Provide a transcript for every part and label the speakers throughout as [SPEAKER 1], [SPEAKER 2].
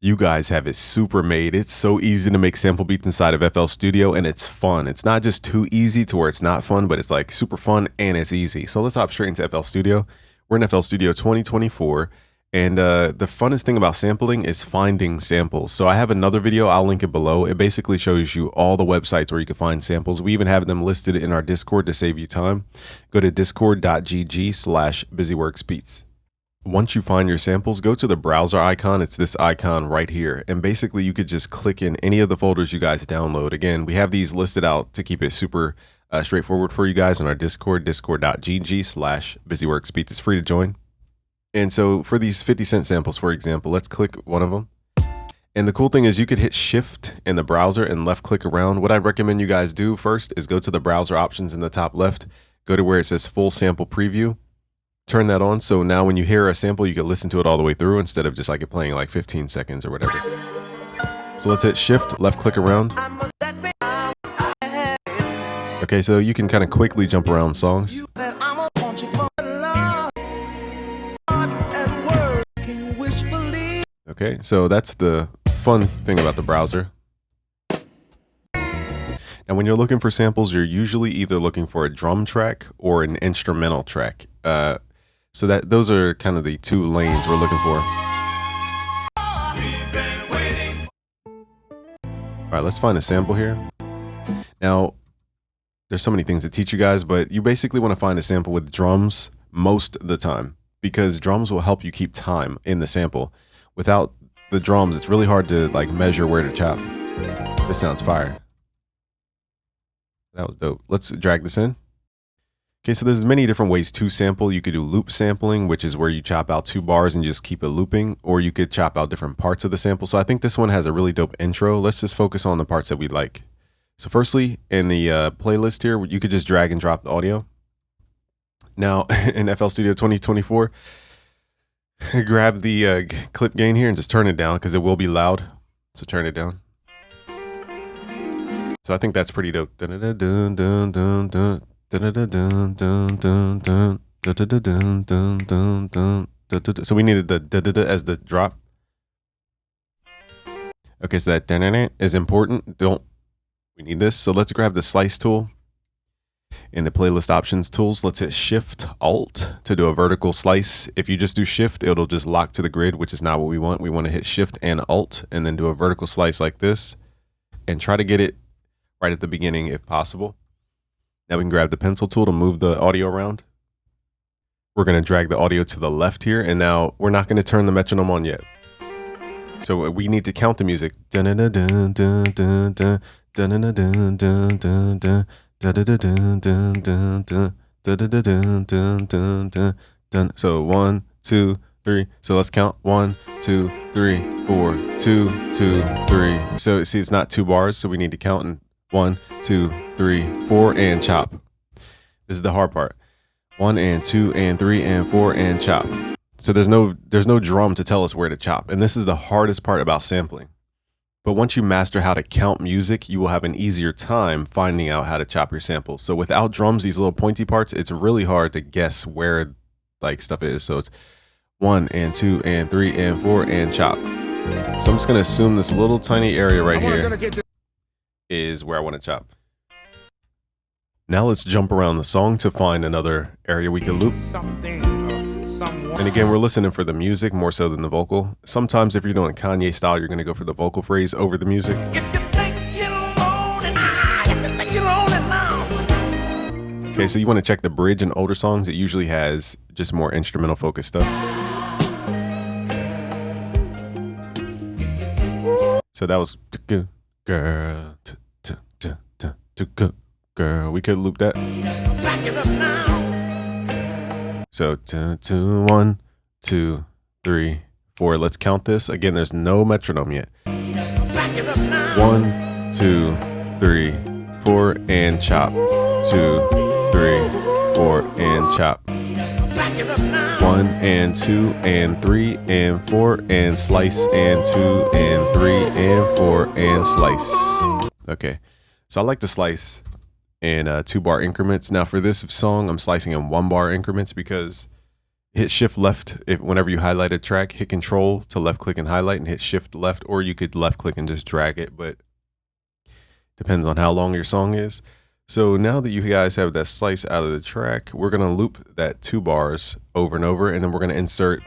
[SPEAKER 1] You guys have it super made. It's so easy to make sample beats inside of FL Studio, and it's fun. It's not just too easy to where it's not fun, but it's like super fun and it's easy. So let's hop straight into FL Studio. We're in FL Studio 2024. And the funnest thing about sampling is finding samples. So I have another video, I'll link it below. It basically shows you all the websites where you can find samples. We even have them listed in our Discord to save you time. Go to discord.gg/busyworksbeats. Once you find your samples, go to the browser icon. It's this icon right here. And basically you could just click in any of the folders you guys download. Again, we have these listed out to keep it super straightforward for you guys on our Discord, discord.gg/busyworksbeats. It's free to join. And so for these 50-cent samples, for example, let's click one of them. And the cool thing is you could hit shift in the browser and left click around. What I recommend you guys do first is go to the browser options in the top left, go to where it says full sample preview. Turn that on, so now when you hear a sample, you can listen to it all the way through instead of just like it playing like 15 seconds or whatever. So let's hit shift, left click around. Okay, so you can kind of quickly jump around songs. Okay, so that's the fun thing about the browser. And when you're looking for samples, you're usually either looking for a drum track or an instrumental track. So those are kind of the two lanes we're looking for. All right, let's find a sample here. Now, there's so many things to teach you guys, but you basically want to find a sample with drums most of the time because drums will help you keep time in the sample. Without the drums, it's really hard to like measure where to chop. This sounds fire. That was dope. Let's drag this in. Okay, so there's many different ways to sample. You could do loop sampling, which is where you chop out 2 bars and just keep it looping, or you could chop out different parts of the sample. So I think this one has a really dope intro. Let's just focus on the parts that we like. So firstly, in the playlist here, you could just drag and drop the audio. Now in FL Studio 2024, grab the clip gain here and just turn it down because it will be loud. So turn it down. So I think that's pretty dope. So we needed the as the drop. Okay, so that is important. We need this. So let's grab the slice tool. In the playlist options tools, let's hit Shift Alt to do a vertical slice. If you just do Shift, it'll just lock to the grid, which is not what we want. We want to hit Shift and Alt and then do a vertical slice like this and try to get it right at the beginning if possible. Now we can grab the pencil tool to move the audio around. We're going to drag the audio to the left here, and now we're not going to turn the metronome on yet. So we need to count the music. So 1, 2, 3. So let's count 1, 2, 3, 4, 2, 2, 3. So see, it's not 2 bars, so we need to count in 1, 2, 3, 4, and chop. This is the hard part. 1 and 2 and 3 and 4 and chop. So there's no drum to tell us where to chop, and this is the hardest part about sampling. But once you master how to count music, you will have an easier time finding out how to chop your samples. So without drums, these little pointy parts, it's really hard to guess where like stuff is. So it's 1 and 2 and 3 and 4 and chop. So I'm just gonna assume this little tiny area right here is where I want to chop. Now let's jump around the song to find another area we can loop. And again, we're listening for the music more so than the vocal. Sometimes if you're doing Kanye style, you're going to go for the vocal phrase over the music. Okay, so you want to check the bridge in older songs. It usually has just more instrumental focused stuff. So that was girl, girl. We could loop that. So 1, 2, 3, 4. Let's count this. Again, there's no metronome yet. 1, 2, 3, 4, and chop. 2, 3, 4, and chop. 1 and 2 and 3 and 4 and slice and 2 and 3 and 4 and slice. Okay, so I like to slice in 2-bar increments. Now for this song, I'm slicing in 1-bar increments because hit shift left whenever you highlight a track, hit control to left click and highlight and hit shift left, or you could left click and just drag it, but depends on how long your song is. So now that you guys have that slice out of the track, we're going to loop that 2 bars over and over, and then we're going to insert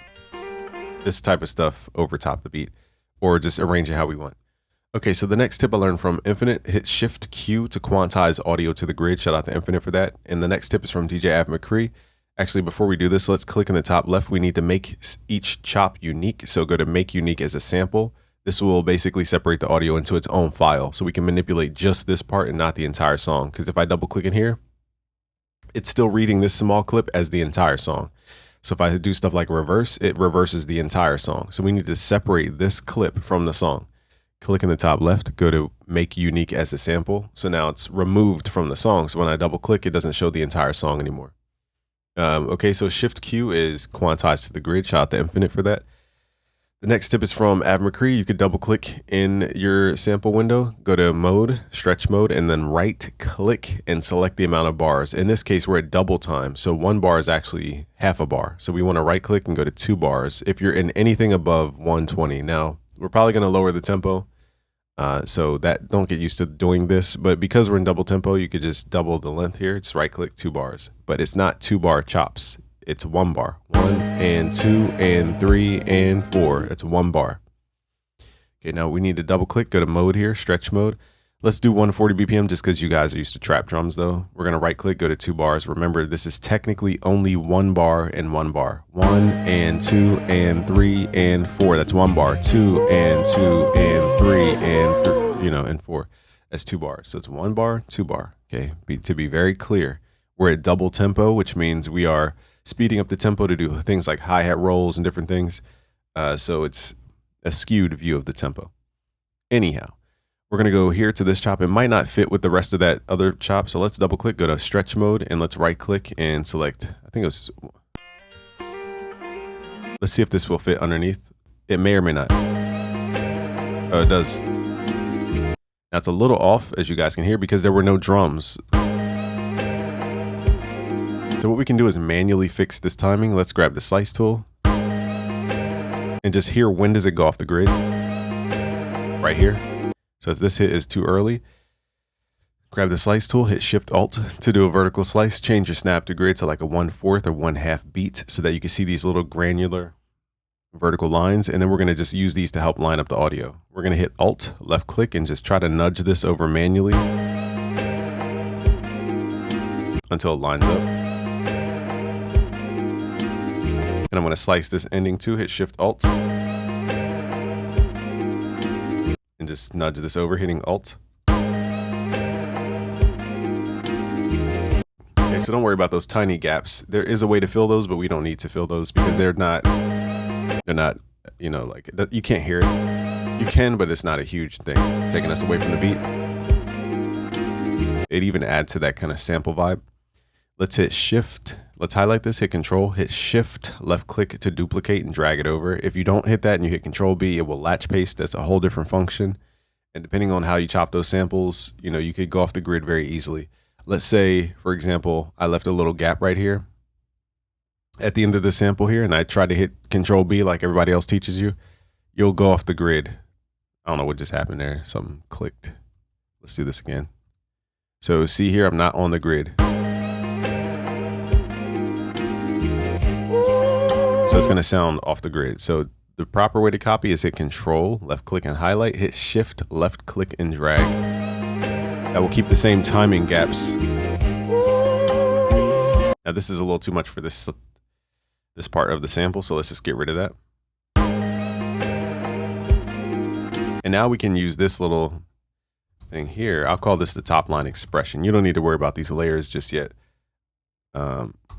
[SPEAKER 1] this type of stuff over top the beat, or just arrange it how we want. Okay, so the next tip I learned from Infinite, hit Shift Q to quantize audio to the grid. Shout out to Infinite for that. And the next tip is from DJ Av McCree. Actually, before we do this, let's click in the top left. We need to make each chop unique. So go to make unique as a sample. This will basically separate the audio into its own file, so we can manipulate just this part and not the entire song. Because if I double click in here, it's still reading this small clip as the entire song. So if I do stuff like reverse, it reverses the entire song. So we need to separate this clip from the song. Click in the top left, go to make unique as a sample. So now it's removed from the song. So when I double click, it doesn't show the entire song anymore. Okay, so Shift Q is quantized to the grid. Shout out to Infinite for that. The next tip is from Av McCree. You could double click in your sample window, go to mode, stretch mode, and then right click and select the amount of bars. In this case, we're at double time. So 1 bar is actually half a bar. So we want to right click and go to 2 bars if you're in anything above 120. Now, we're probably going to lower the tempo. So that don't get used to doing this, but because we're in double tempo, you could just double the length here. Just right click 2 bars, but it's not 2 bar chops. It's 1 bar, 1 and 2 and 3 and 4. It's 1 bar. Okay, now we need to double click, go to mode here, stretch mode. Let's do 140 BPM just because you guys are used to trap drums though. We're gonna right click, go to 2 bars. Remember, this is technically only 1 bar and 1 bar. 1 and 2 and 3 and 4. That's 1 bar. 2 and 2 and 3 and and 4. That's 2 bars. So it's 1 bar, 2 bar. Okay, to be very clear, we're at double tempo, which means we are speeding up the tempo to do things like hi-hat rolls and different things. So it's a skewed view of the tempo. Anyhow, we're going to go here to this chop. It might not fit with the rest of that other chop. So let's double click, go to stretch mode, and let's right click and select, I think it was, let's see if this will fit underneath. It may or may not. Oh, it does. Now it's a little off, as you guys can hear, because there were no drums. So what we can do is manually fix this timing. Let's grab the slice tool and just hear when does it go off the grid. Right here. So if this hit is too early, grab the slice tool, hit Shift Alt to do a vertical slice. Change your snap to grid to like a 1/4 or 1/2 beat so that you can see these little granular vertical lines. And then we're going to just use these to help line up the audio. We're going to hit Alt, left click, and just try to nudge this over manually until it lines up. And I'm going to slice this ending too, hit Shift Alt. And just nudge this over, hitting Alt. Okay, so don't worry about those tiny gaps. There is a way to fill those, but we don't need to fill those because they're not, like, you can't hear it. You can, but it's not a huge thing, taking us away from the beat. It even adds to that kind of sample vibe. Let's hit Shift. Let's highlight this, hit Control, hit Shift, left click to duplicate and drag it over. If you don't hit that and you hit Control B, it will latch paste. That's a whole different function. And depending on how you chop those samples, you could go off the grid very easily. Let's say, for example, I left a little gap right here at the end of the sample here, and I tried to hit Control B like everybody else teaches you. You'll go off the grid. I don't know what just happened there. Something clicked. Let's do this again. So see here, I'm not on the grid. So it's going to sound off the grid. So the proper way to copy is hit Control, left click and highlight, hit Shift, left click and drag. That will keep the same timing gaps. Now this is a little too much for this part of the sample, so let's just get rid of that. And now we can use this little thing here. I'll call this the top line expression. You don't need to worry about these layers just yet.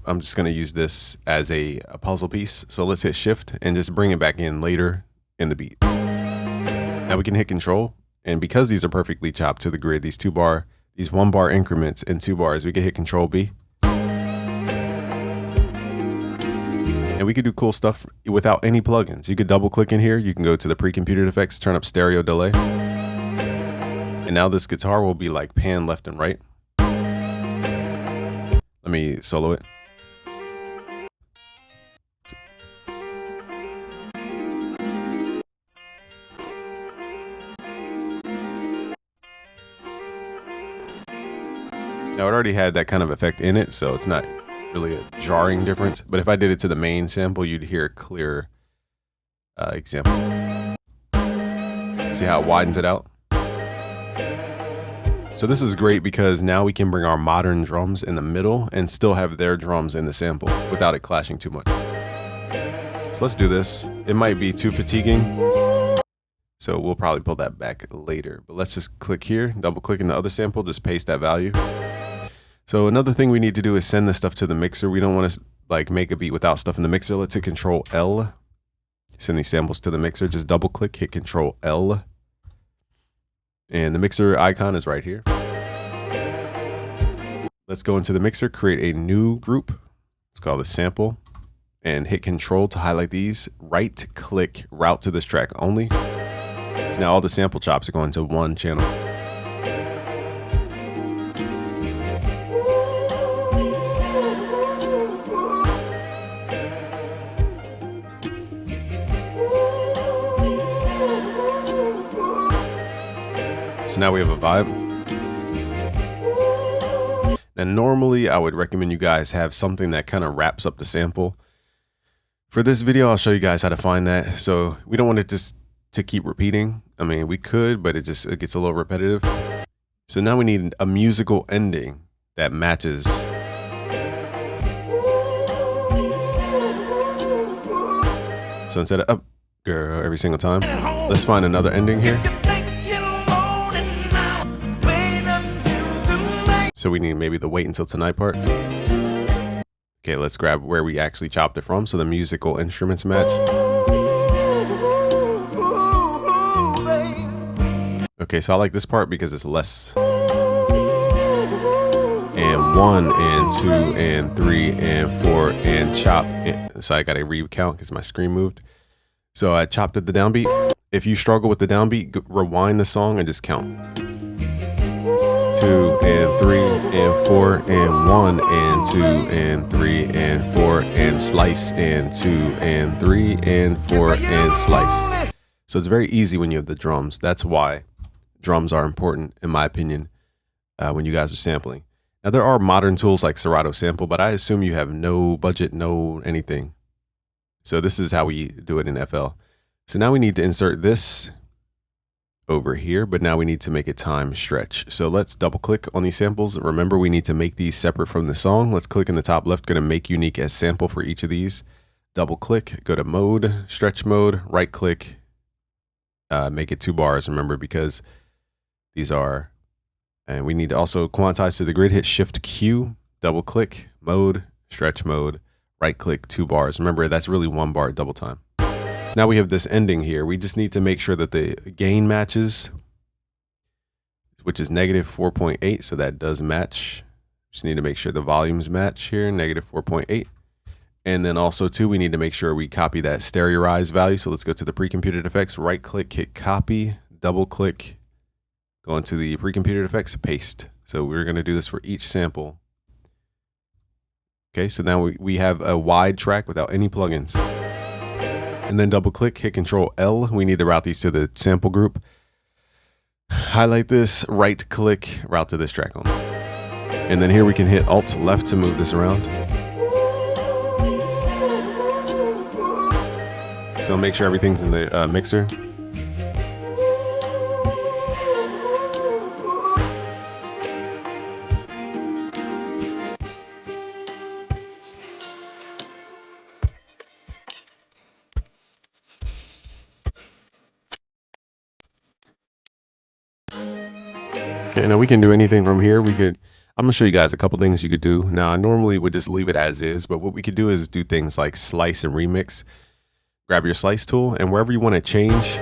[SPEAKER 1] I'm just going to use this as a puzzle piece. So let's hit Shift and just bring it back in later in the beat. Now we can hit Control. And because these are perfectly chopped to the grid, these 1 bar increments in 2 bars, we can hit Control B. And we could do cool stuff without any plugins. You could double click in here. You can go to the pre-computed effects, turn up stereo delay. And now this guitar will be like pan left and right. Let me solo it. Now it already had that kind of effect in it, so it's not really a jarring difference. But if I did it to the main sample, you'd hear a clear example. See how it widens it out? So this is great because now we can bring our modern drums in the middle and still have their drums in the sample without it clashing too much. So let's do this. It might be too fatiguing, so we'll probably pull that back later. But let's just click here, double click in the other sample, just paste that value. So another thing we need to do is send this stuff to the mixer. We don't want to like make a beat without stuff in the mixer. Let's hit Control L. Send these samples to the mixer. Just double click, hit Control L. And the mixer icon is right here. Let's go into the mixer, create a new group. Let's call this sample and hit Control to highlight these. Right click, route to this track only. So now all the sample chops are going to one channel. So now we have a vibe. And normally I would recommend you guys have something that kind of wraps up the sample. For this video, I'll show you guys how to find that. So we don't want it just to keep repeating. I mean, we could, but it gets a little repetitive. So now we need a musical ending that matches. So instead of up, girl, every single time, let's find another ending here. So we need maybe the wait until tonight part. Okay, let's grab where we actually chopped it from so the musical instruments match. Okay, so I like this part because it's less. And 1 and 2 and 3 and 4 and chop. So I got to recount because my screen moved. So I chopped at the downbeat. If you struggle with the downbeat, rewind the song and just count. 2 and 3 and 4 and 1 and 2 and 3 and 4 and slice and 2 and 3 and 4 and slice. So it's very easy when you have the drums. That's why drums are important, in my opinion, when you guys are sampling. Now there are modern tools like Serato Sample, but I assume you have no budget, no anything. So this is how we do it in FL. So now we need to insert this over here, but now we need to make a time stretch. So let's double click on these samples. Remember, we need to make these separate from the song. Let's click in the top left, going to make unique as sample for each of these. Double click, go to mode, stretch mode, right click, make it 2 bars. Remember, because these are, and we need to also quantize to the grid, hit Shift Q, double click, mode, stretch mode, right click, 2 bars. Remember, that's really 1 bar double time. So now we have this ending here. We just need to make sure that the gain matches, which is negative 4.8. So that does match. Just need to make sure the volumes match here, negative 4.8. And then also too, we need to make sure we copy that stereoized value. So let's go to the pre-computed effects, right click, hit copy, double click, go into the pre-computed effects, paste. So we're going to do this for each sample. Okay, so now we have a wide track without any plugins. And then double click, hit Control L. We need to route these to the sample group. Highlight this, right click, route to this track only. And then here we can hit Alt left to move this around. So make sure everything's in the mixer. Okay, now we can do anything from here. I'm gonna show you guys a couple things you could do. Now, I normally would just leave it as is, but what we could do is do things like slice and remix. Grab your slice tool, and wherever you want to change,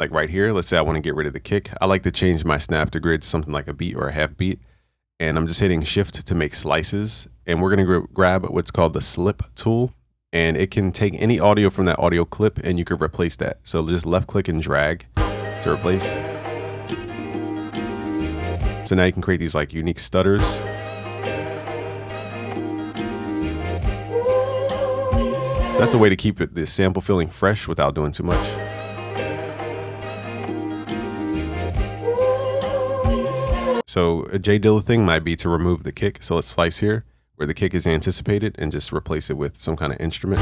[SPEAKER 1] like right here, let's say I want to get rid of the kick. I like to change my snap to grid to something like a beat or a half beat. And I'm just hitting Shift to make slices. And we're gonna grab what's called the slip tool. And it can take any audio from that audio clip and you can replace that. So just left click and drag to replace. So now you can create these like unique stutters. So that's a way to keep the sample feeling fresh without doing too much. So a J Dilla thing might be to remove the kick. So let's slice here where the kick is anticipated and just replace it with some kind of instrument.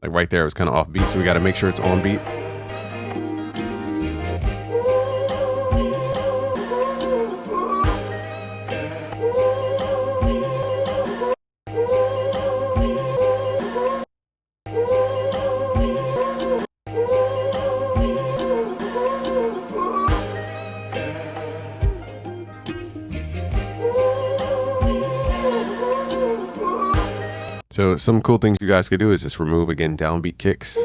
[SPEAKER 1] Like right there, it was kind of off beat. So we got to make sure it's on beat. So some cool things you guys could do is just remove, again, downbeat kicks.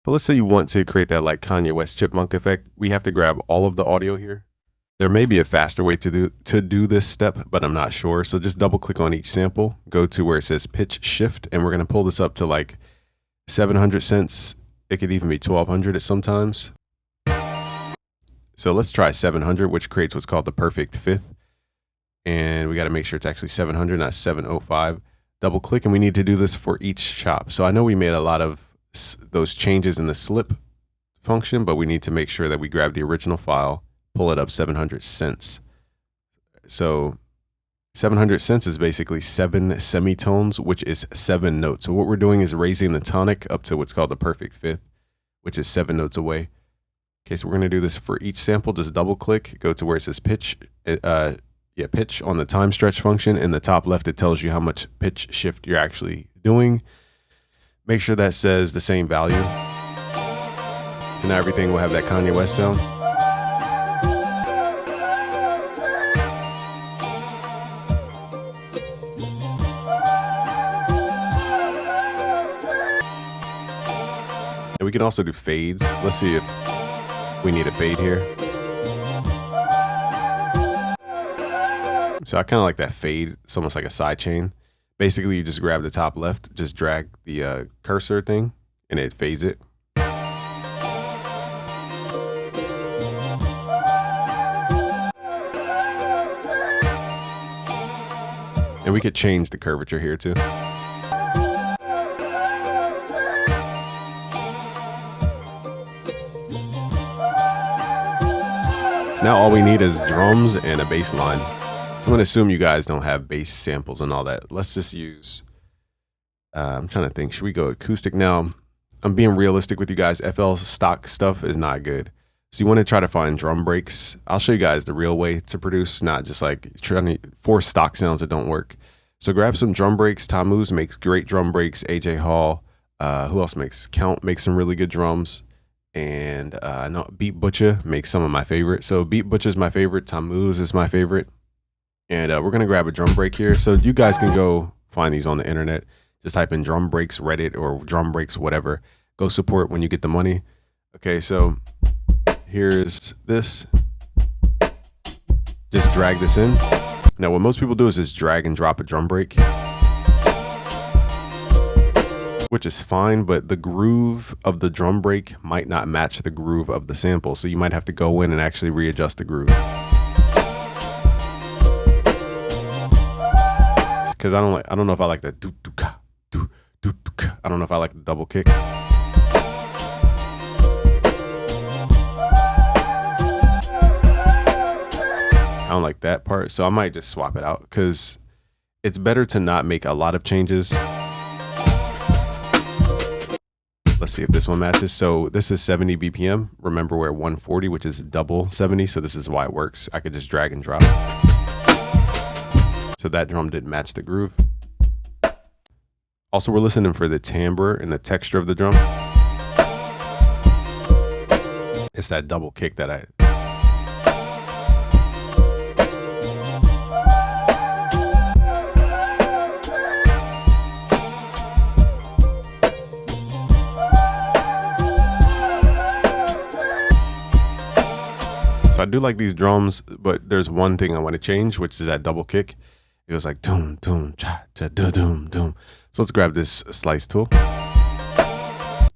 [SPEAKER 1] But let's say you want to create that like Kanye West chipmunk effect. We have to grab all of the audio here. There may be a faster way to do this step, but I'm not sure. So just double click on each sample, go to where it says pitch shift, and we're going to pull this up to like 700 cents. It could even be 1200 at sometimes. So let's try 700, which creates what's called the perfect fifth. And we got to make sure it's actually 700, not 705. Double click, and we need to do this for each chop. So I know we made a lot of those changes in the slip function, but we need to make sure that we grab the original file, pull it up 700 cents. So 700 cents is basically 7 semitones, which is 7 notes. So what we're doing is raising the tonic up to what's called the perfect fifth, which is 7 notes away. Okay, so we're going to do this for each sample. Just double click, go to where it says pitch, pitch on the time stretch function. In the top left, it tells you how much pitch shift you're actually doing. Make sure that says the same value. So now everything will have that Kanye West sound. And we can also do fades. Let's see if we need a fade here. So I kind of like that fade. It's almost like a side chain. Basically, you just grab the top left, just drag the cursor thing, and it fades it. And we could change the curvature here too. Now all we need is drums and a bass line. So I'm going to assume you guys don't have bass samples and all that. Let's just use, I'm trying to think, should we go acoustic? Now, I'm being realistic with you guys. FL stock stuff is not good. So you want to try to find drum breaks. I'll show you guys the real way to produce, not just like trying to force stock sounds that don't work. So grab some drum breaks. Tammuz makes great drum breaks. AJ Hall, who else makes? Count makes some really good drums. And I know Beat Butcher makes some of my favorite. So Beat Butcher is my favorite. Tammuz is my favorite. And we're going to grab a drum break here. So you guys can go find these on the internet. Just type in drum breaks Reddit or drum breaks whatever. Go support when you get the money. Okay, so here's this. Just drag this in. Now what most people do is just drag and drop a drum break, which is fine, but the groove of the drum break might not match the groove of the sample. So you might have to go in and actually readjust the groove. Because I don't know if I like the do-do-ka, do-do-ka. I don't know if I like the double kick. I don't like that part. So I might just swap it out because it's better to not make a lot of changes. Let's see if this one matches. So this is 70 BPM. Remember we're at 140, which is double 70. So this is why it works. I could just drag and drop. So that drum didn't match the groove. Also, we're listening for the timbre and the texture of the drum. It's that double kick that I... So I do like these drums, but there's one thing I want to change, which is that double kick. It goes like doom, doom, cha, cha, doom, doom. So let's grab this slice tool.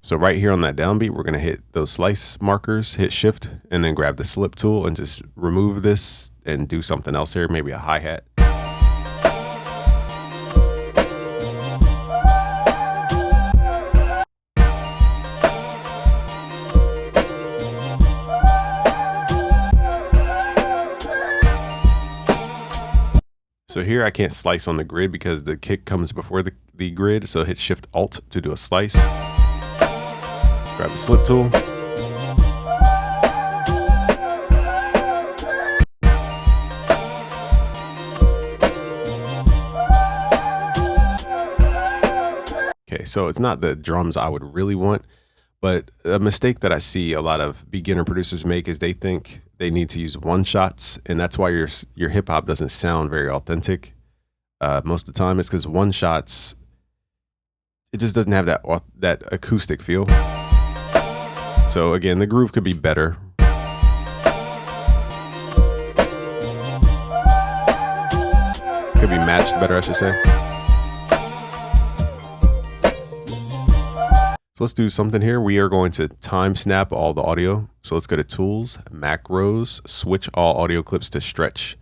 [SPEAKER 1] So right here on that downbeat, we're gonna hit those slice markers, hit shift, and then grab the slip tool and just remove this and do something else here, maybe a hi-hat. So here I can't slice on the grid because the kick comes before the grid. So hit Shift Alt to do a slice. Grab the slip tool. Okay, so it's not the drums I would really want, but a mistake that I see a lot of beginner producers make is they think they need to use one shots, and that's why your hip hop doesn't sound very authentic. Most of the time, it's because one shots, it just doesn't have that acoustic feel. So again, the groove could be better. Could be matched better, I should say. So let's do something here. We are going to time snap all the audio. So let's go to Tools, Macros, switch all audio clips to stretch.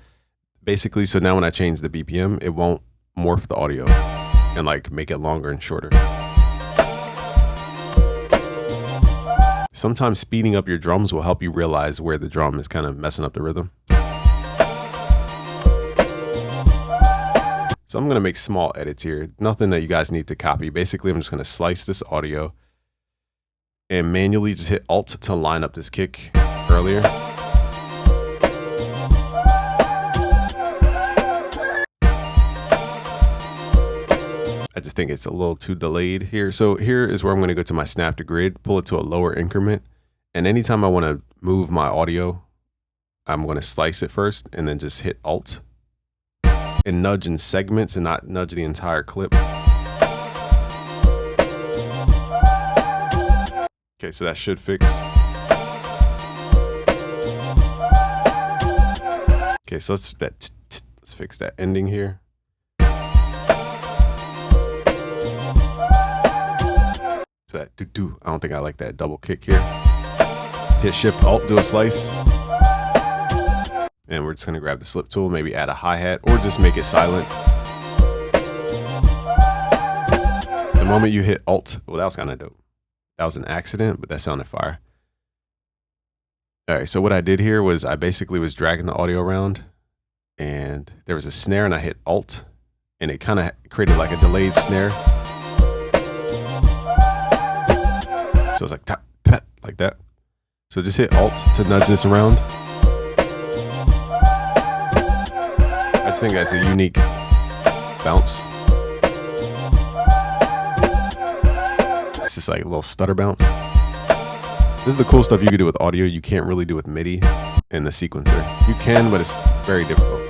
[SPEAKER 1] Basically, so now when I change the BPM, it won't morph the audio and like make it longer and shorter. Sometimes speeding up your drums will help you realize where the drum is kind of messing up the rhythm. So I'm gonna make small edits here. Nothing that you guys need to copy. Basically, I'm just gonna slice this audio and manually just hit Alt to line up this kick earlier. I just think it's a little too delayed here. So here is where I'm going to go to my snap to grid, pull it to a lower increment. And anytime I want to move my audio, I'm going to slice it first and then just hit Alt and nudge in segments and not nudge the entire clip. Okay, so that should fix. Okay, so let's fix that ending here. So that do, I don't think I like that double kick here. Hit Shift Alt, do a slice. And we're just gonna grab the slip tool, maybe add a hi-hat or just make it silent. The moment you hit Alt, well, that was kind of dope. That was an accident, but that sounded fire. All right, so what I did here was I basically was dragging the audio around and there was a snare and I hit Alt and it kind of created like a delayed snare. So it's like tap, tap, like that. So just hit Alt to nudge this around. I just think that's a unique bounce. It's just like a little stutter bounce. This is the cool stuff you can do with audio. You can't really do with MIDI and the sequencer. You can, but it's very difficult.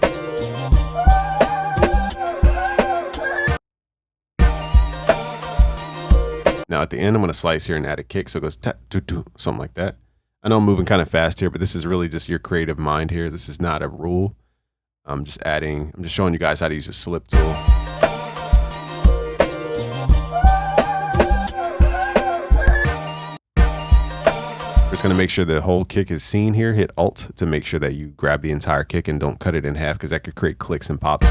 [SPEAKER 1] Now at the end, I'm going to slice here and add a kick. So it goes tap, doo, doo, something like that. I know I'm moving kind of fast here, but this is really just your creative mind here. This is not a rule. I'm just showing you guys how to use a slip tool. We're just going to make sure the whole kick is seen here. Hit Alt to make sure that you grab the entire kick and don't cut it in half because that could create clicks and pops.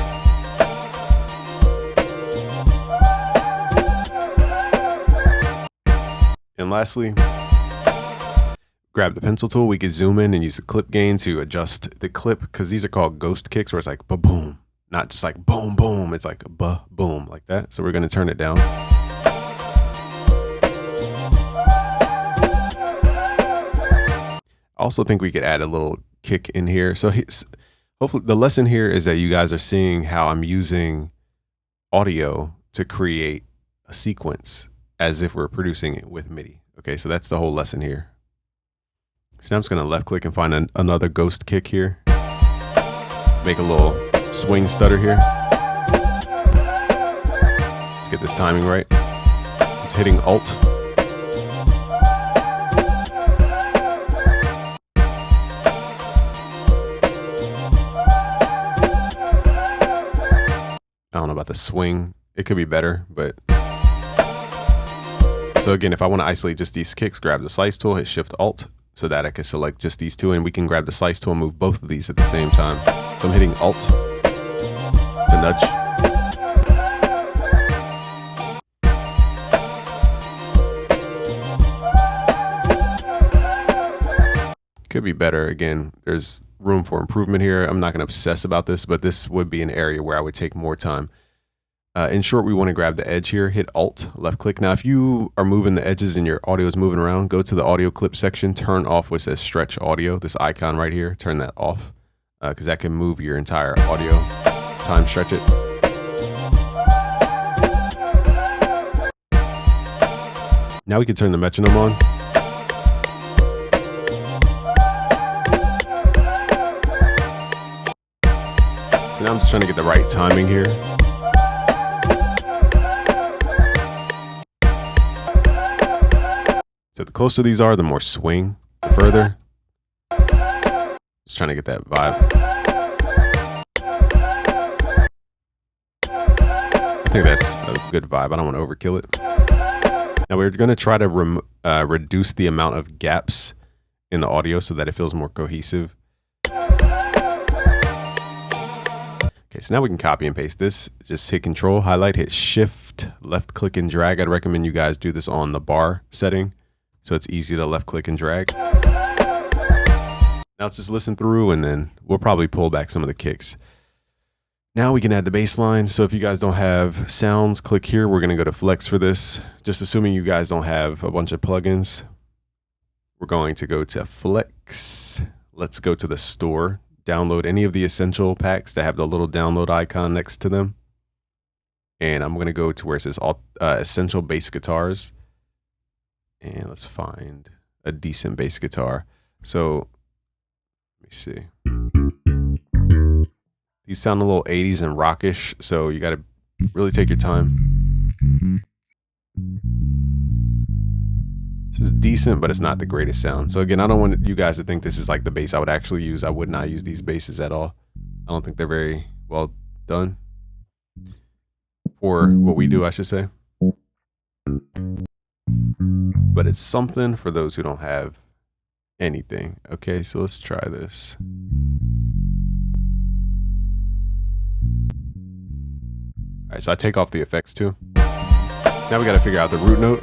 [SPEAKER 1] And lastly, grab the pencil tool. We could zoom in and use the clip gain to adjust the clip because these are called ghost kicks where it's like ba-boom, not just like boom, boom. It's like ba-boom like that. So we're going to turn it down. I also think we could add a little kick in here. So hopefully the lesson here is that you guys are seeing how I'm using audio to create a sequence as if we're producing it with MIDI. Okay, so that's the whole lesson here. So now I'm just gonna left click and find another ghost kick here. Make a little swing stutter here. Let's get this timing right. Just hitting Alt. I don't know about the swing. It could be better, but So again, if I want to isolate just these kicks, grab the slice tool, hit Shift Alt, so that I can select just these two, and we can grab the slice tool and move both of these at the same time. So I'm hitting Alt to nudge. Could be better. Again, there's room for improvement here. I'm not going to obsess about this, but this would be an area where I would take more time. In short, we want to grab the edge here, hit Alt, left click. Now, if you are moving the edges and your audio is moving around, go to the audio clip section, turn off what says stretch audio, this icon right here, turn that off, because that can move your entire audio. Time stretch it. Now we can turn the metronome on. So now I'm just trying to get the right timing here. So the closer these are, the more swing, the further. Just trying to get that vibe. I think that's a good vibe. I don't want to overkill it. Now we're going to try to reduce the amount of gaps in the audio so that it feels more cohesive. Okay, so now we can copy and paste this. Just hit Control, highlight, hit Shift, left click and drag. I'd recommend you guys do this on the bar setting, so it's easy to left click and drag. Now let's just listen through, and then we'll probably pull back some of the kicks. Now we can add the bass line. So if you guys don't have sounds, click here. We're gonna go to Flex for this. Just assuming you guys don't have a bunch of plugins, we're going to go to Flex. Let's go to the store. Download any of the essential packs that have the little download icon next to them. And I'm gonna go to where it says essential bass guitars. And let's find a decent bass guitar. So let me see. These sound a little 80s and rockish, so you gotta really take your time. This is decent, but it's not the greatest sound. So again, I don't want you guys to think this is like the bass I would actually use. I would not use these basses at all. I don't think they're very well done for what we do, I should say. But it's something for those who don't have anything. Okay, so let's try this. All right, so I take off the effects too. So now we got to figure out the root note.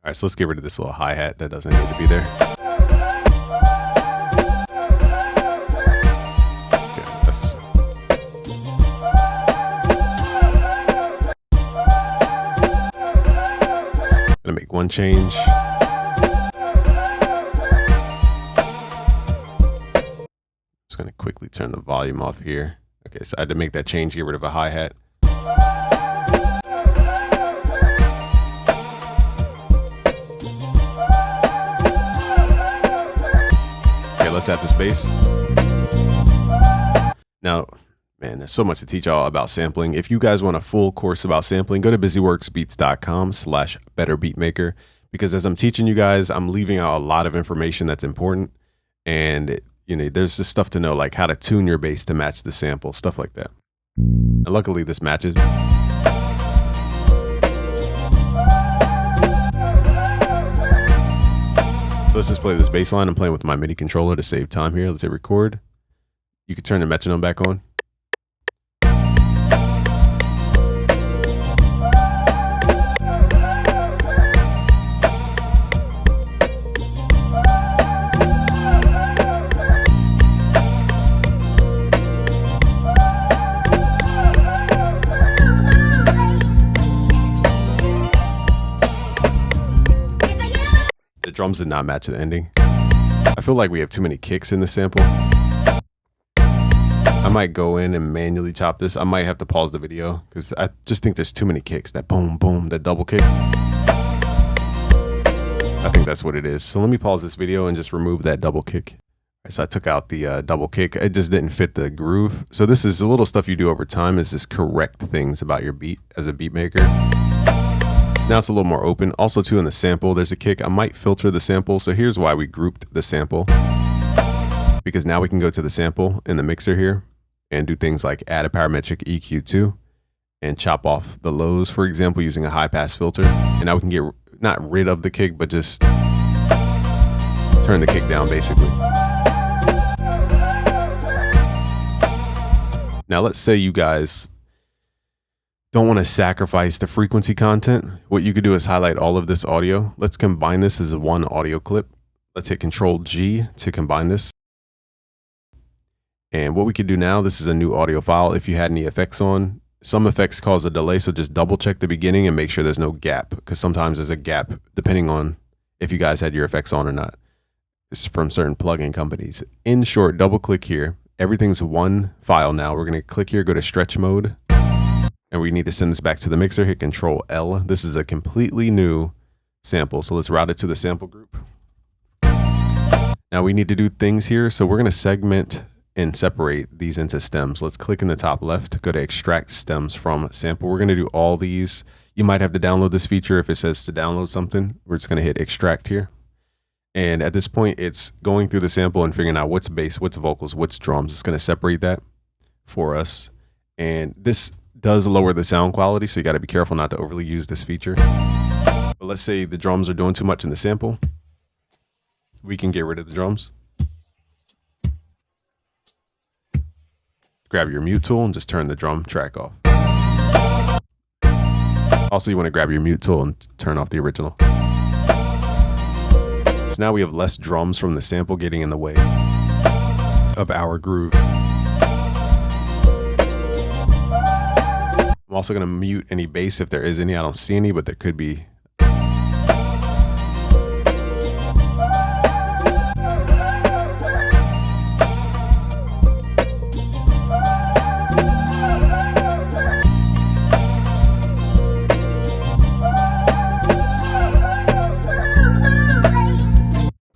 [SPEAKER 1] All right, so let's get rid of this little hi-hat that doesn't need to be there. Gonna make one change. Just gonna quickly turn the volume off here. Okay, so I had to make that change, get rid of a hi-hat. Okay, let's add this bass. Now, man, there's so much to teach y'all about sampling. If you guys want a full course about sampling, go to busyworksbeats.com/betterbeatmaker, because as I'm teaching you guys, I'm leaving out a lot of information that's important. And you know, there's just stuff to know, like how to tune your bass to match the sample, stuff like that. And luckily this matches. So let's just play this bass line. I'm playing with my MIDI controller to save time here. Let's hit record. You can turn the metronome back on. The drums did not match the ending. I feel like we have too many kicks in the sample. I might go in and manually chop this. I might have to pause the video because I just think there's too many kicks. That boom, boom, that double kick. I think that's what it is. So let me pause this video and just remove that double kick. So I took out the double kick. It just didn't fit the groove. So this is a little stuff you do over time, is just correct things about your beat as a beat maker. So now it's a little more open. Also too, in the sample, there's a kick. I might filter the sample. So here's why we grouped the sample. because now we can go to the sample in the mixer here and do things like add a parametric EQ2 and chop off the lows, for example, using a high pass filter. And now we can get not rid of the kick, but just turn the kick down basically. Now let's say you guys don't want to sacrifice the frequency content. What you could do is highlight all of this audio. Let's combine this as one audio clip. Let's hit Control G to combine this. And what we could do now, this is a new audio file. If you had any effects on, some effects cause a delay, so just double check the beginning and make sure there's no gap, because sometimes there's a gap depending on if you guys had your effects on or not. It's from certain plugin companies. In short, double click here. Everything's one file now. We're gonna click here, go to stretch mode, and we need to send this back to the mixer. Hit Control L. This is a completely new sample, so let's route it to the sample group. Now we need to do things here, so we're gonna segment and separate these into stems. Let's click in the top left, go to extract stems from sample. We're gonna do all these. You might have to download this feature if it says to download something. We're just gonna hit extract here. And at this point, it's going through the sample and figuring out what's bass, what's vocals, what's drums. It's gonna separate that for us. And this does lower the sound quality, so you gotta be careful not to overly use this feature. But let's say the drums are doing too much in the sample. We can get rid of the drums. Grab your mute tool and just turn the drum track off. Also, you want to grab your mute tool and turn off the original. So now we have less drums from the sample getting in the way of our groove. I'm also going to mute any bass if there is any. I don't see any, but there could be.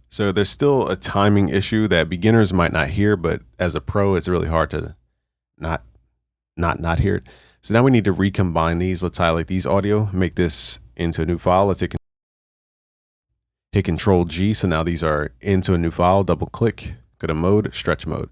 [SPEAKER 1] So there's still a timing issue that beginners might not hear, but as a pro, it's really hard to not hear it. So now we need to recombine these. Let's highlight these audio, make this into a new file. Let's hit Control G. So now these are into a new file. Double click, go to mode, stretch mode.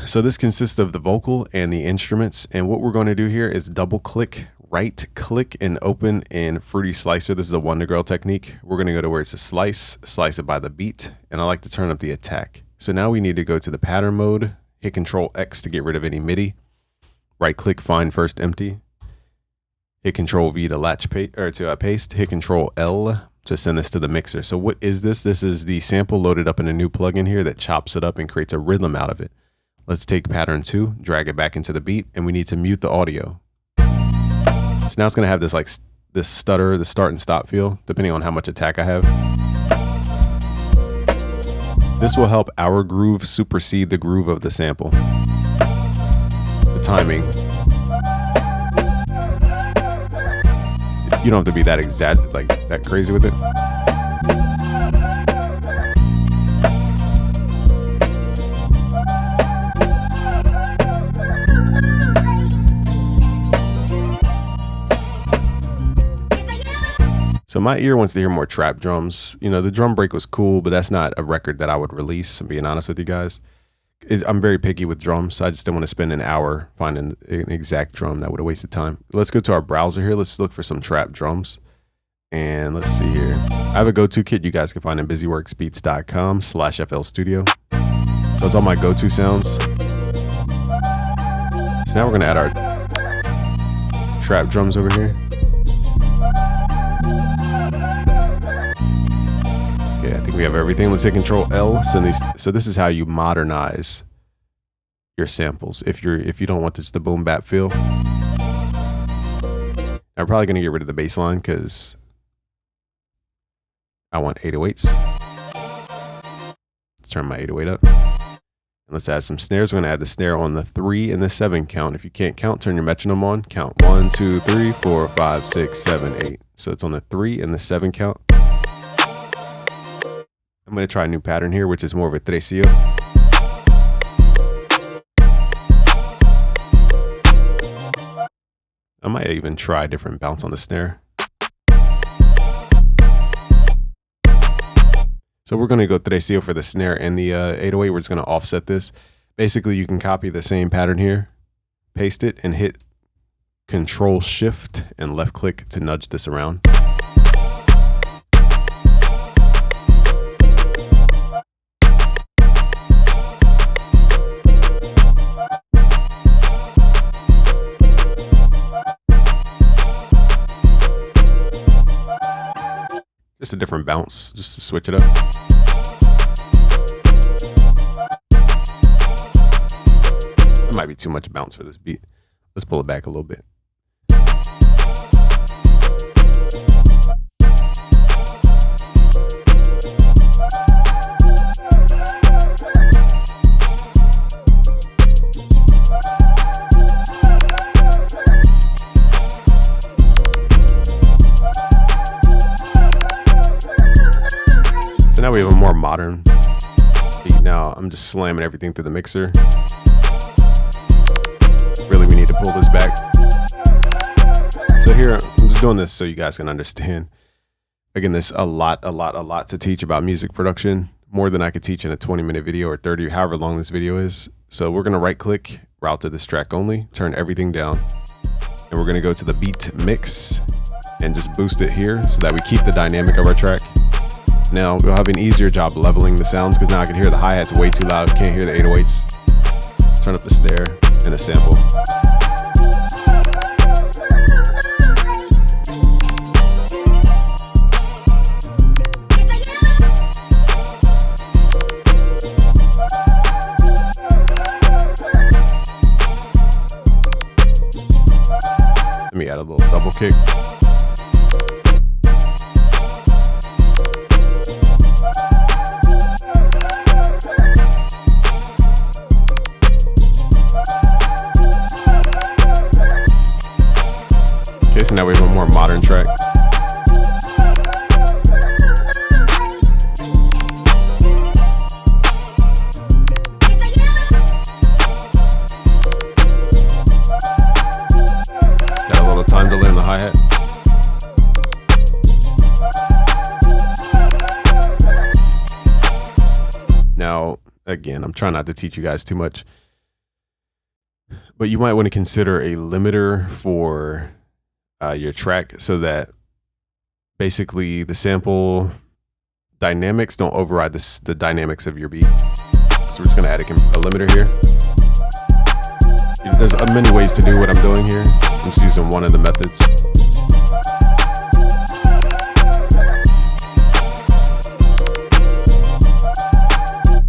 [SPEAKER 1] So this consists of the vocal and the instruments. And what we're going to do here is double click, right click, and open in Fruity Slicer. This is a Wonder Girl technique. We're going to go to where it's a slice it by the beat. And I like to turn up the attack. So now we need to go to the pattern mode, hit Control X to get rid of any MIDI. Right click, find first empty. Hit Control V to paste. Hit Control L to send this to the mixer. So what is this? This is the sample loaded up in a new plugin here that chops it up and creates a rhythm out of it. Let's take pattern 2, drag it back into the beat, and we need to mute the audio. So now it's going to have this like this stutter, the start and stop feel, depending on how much attack I have. This will help our groove supersede the groove of the sample. The timing. You don't have to be that that crazy with it. So my ear wants to hear more trap drums. You know, the drum break was cool, but that's not a record that I would release, I'm being honest with you guys. I'm very picky with drums, so I just didn't want to spend an hour finding an exact drum. That would have wasted time. Let's go to our browser here. Let's look for some trap drums. And let's see here. I have a go-to kit you guys can find in busyworksbeats.com/FL Studio. So it's all my go-to sounds. So now we're going to add our trap drums over here. Okay, I think we have everything. Let's hit Control L. Send these. So this is how you modernize your samples if you don't want this the boom bap feel. I'm probably going to get rid of the bass line because I want 808s. Let's turn my 808 up. And let's add some snares. We're going to add the snare on the 3 and the 7 count. If you can't count, turn your metronome on. Count 1, 2, 3, 4, 5, 6, 7, 8. So it's on the 3 and the 7 count. I'm going to try a new pattern here, which is more of a tresillo. I might even try a different bounce on the snare. So we're going to go trecio for the snare and the 808. We're just going to offset this. Basically, you can copy the same pattern here, paste it, and hit Control Shift and left click to nudge this around. Just a different bounce, just to switch it up. That might be too much bounce for this beat. Let's pull it back a little bit. Now we have a more modern beat. Now I'm just slamming everything through the mixer. Really, we need to pull this back. So here, I'm just doing this so you guys can understand. Again, there's a lot to teach about music production, more than I could teach in a 20-minute video or 30, however long this video is. So we're gonna right click, route to this track only, turn everything down. And we're gonna go to the beat mix and just boost it here so that we keep the dynamic of our track. Now we'll have an easier job leveling the sounds because now I can hear the hi-hats way too loud. Can't hear the 808s. Turn up the snare and the sample. Let me add a little double kick. Okay, so now we have a more modern track. Got a little time delay in the hi-hat. Now, again, I'm trying not to teach you guys too much, but you might want to consider a limiter for your track so that basically the sample dynamics don't override the dynamics of your beat. So we're just gonna add a limiter here. There's many ways to do what I'm doing here. I'm just using one of the methods.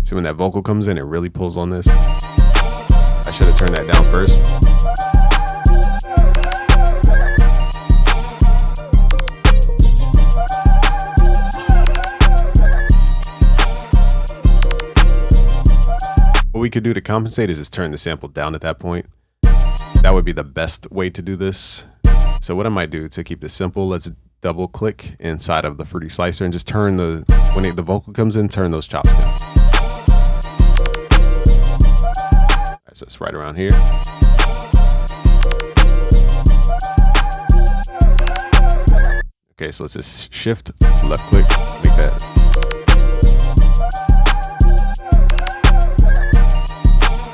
[SPEAKER 1] See, when that vocal comes in, it really pulls on this. I should have turned that down first. What we could do to compensate is just turn the sample down at that point. That would be the best way to do this. So what I might do to keep this simple, let's double click inside of the Fruity Slicer and just turn when the vocal comes in, turn those chops down. All right, so it's right around here. Okay, so let's just shift, so left click, make that.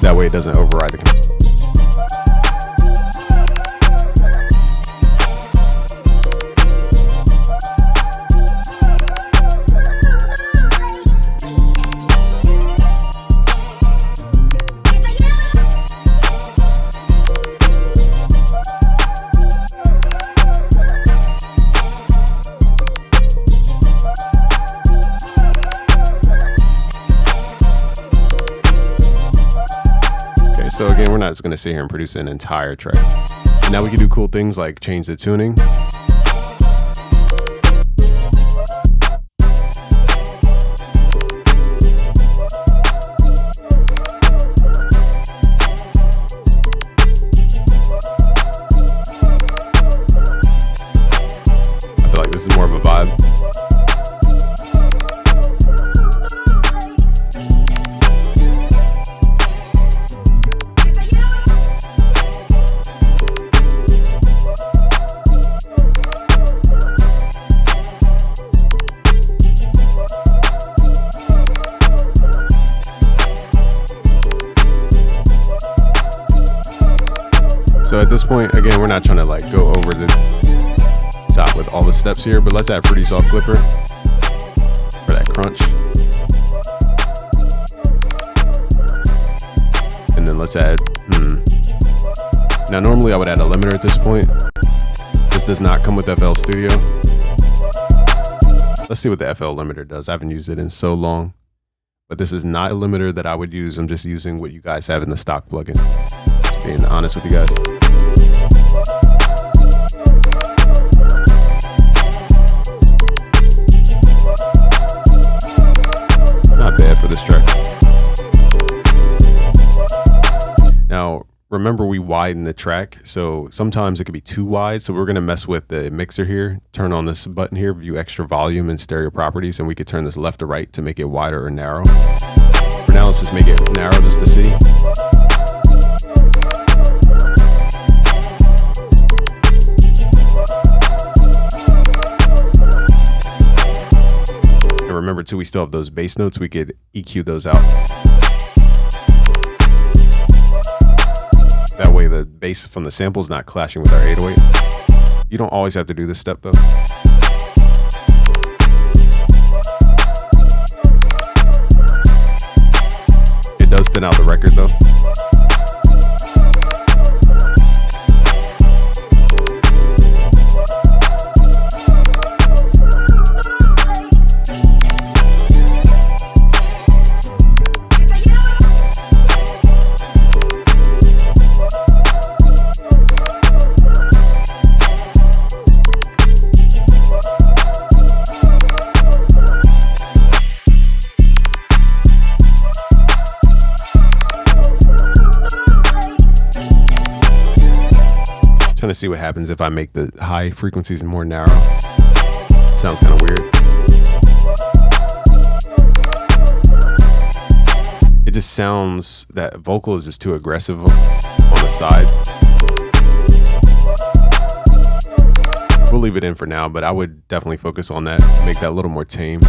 [SPEAKER 1] That way it doesn't override the. So again, we're not just going to sit here and produce an entire track. Now we can do cool things like change the tuning. I feel like this is more of a vibe. So at this point, again, we're not trying to like go over the top with all the steps here, but let's add Fruity Soft Clipper for that crunch. And then let's add, Now normally I would add a limiter at this point. This does not come with FL Studio. Let's see what the FL limiter does. I haven't used it in so long, but this is not a limiter that I would use. I'm just using what you guys have in the stock plugin. Just being honest with you guys. Not bad for this track. Now, remember we widen the track, so sometimes it could be too wide, so we're going to mess with the mixer here, turn on this button here, view extra volume and stereo properties, and we could turn this left to right to make it wider or narrow. For now, let's just make it narrow just to see. And remember too, we still have those bass notes, we could EQ those out. That way the bass from the sample is not clashing with our 808. You don't always have to do this step though. It does thin out the record though. Trying to see what happens if I make the high frequencies more narrow. Sounds kind of weird. It just sounds that vocal is just too aggressive on the side. We'll leave it in for now, but I would definitely focus on that, make that a little more tame.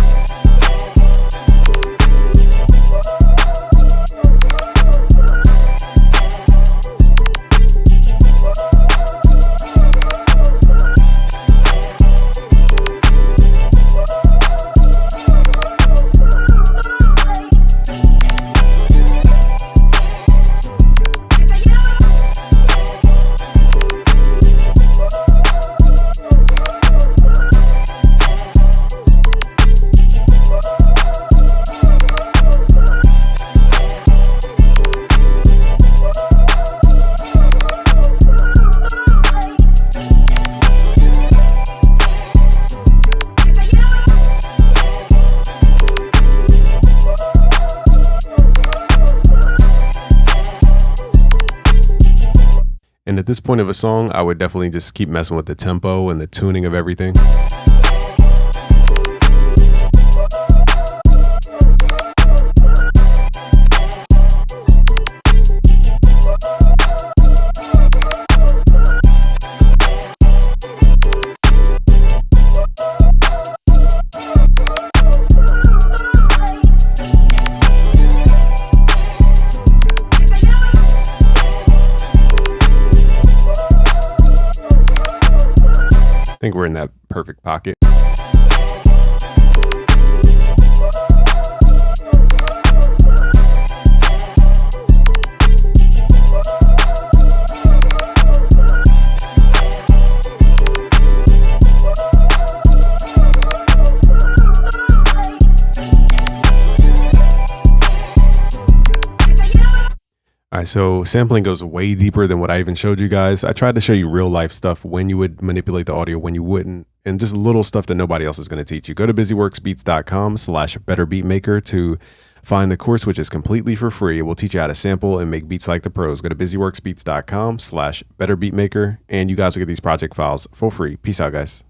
[SPEAKER 1] And at this point of a song, I would definitely just keep messing with the tempo and the tuning of everything. I think we're in that perfect pocket. All right, so sampling goes way deeper than what I even showed you guys. I tried to show you real life stuff, when you would manipulate the audio, when you wouldn't, and just little stuff that nobody else is going to teach you. Go to busyworksbeats.com/betterbeatmaker to find the course, which is completely for free. It will teach you how to sample and make beats like the pros. Go to busyworksbeats.com/betterbeatmaker, and you guys will get these project files for free. Peace out, guys.